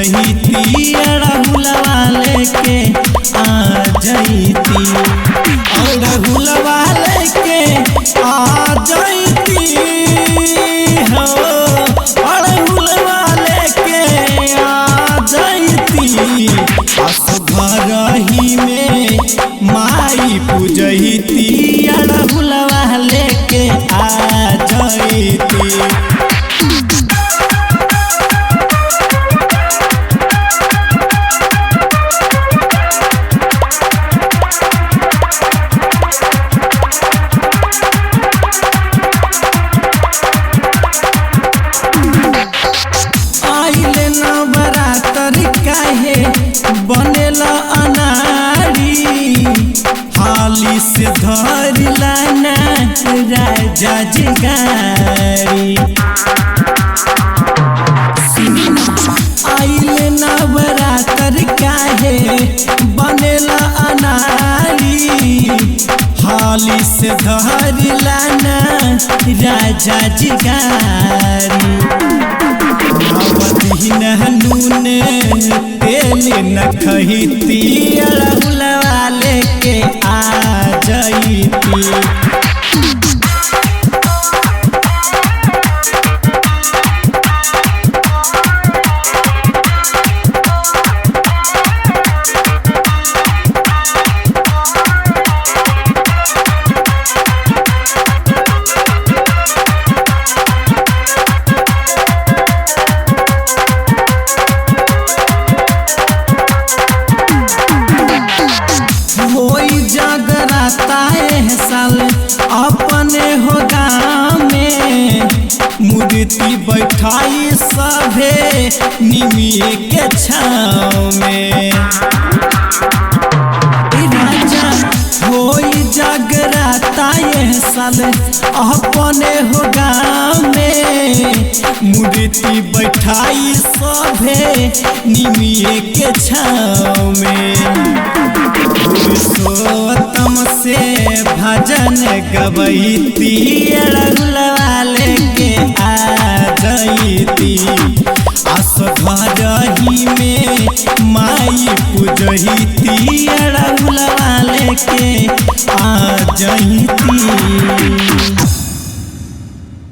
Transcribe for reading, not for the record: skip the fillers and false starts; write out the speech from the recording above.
पूजहिती अड़हुलवा लेके आ जईती, अड़हुलवा लेके आ जईती हो, अड़हुलवा लेके आ जईती। असगरही में माई पूजहिती अड़हुलवा लेके आ जईती। आइले नवरात्र काहे बनेला अनाड़ी, हाली से धरला ना राजा जी गाड़ी। आइले नवरात्र काहे बनेला अनाड़ी, हाली से धरला ना राजा जी गाड़ी। नून तेल न खहिती अड़हुलवा लेके आ जईती। जागराता साल अपने हो गाँव में, मूर्ति बैठाई सभे निमिये के छाँव में। राजा होई जागराता साल अपने हो गाँव में, मूर्ति बैठाई सभे निमिये के छाँव में। पुरुषोत्तम से भजन गवैती अड़हुलवा लेके आ जईती। असगरही में माई पूजहिती अड़हुलवा लेके आ जईती।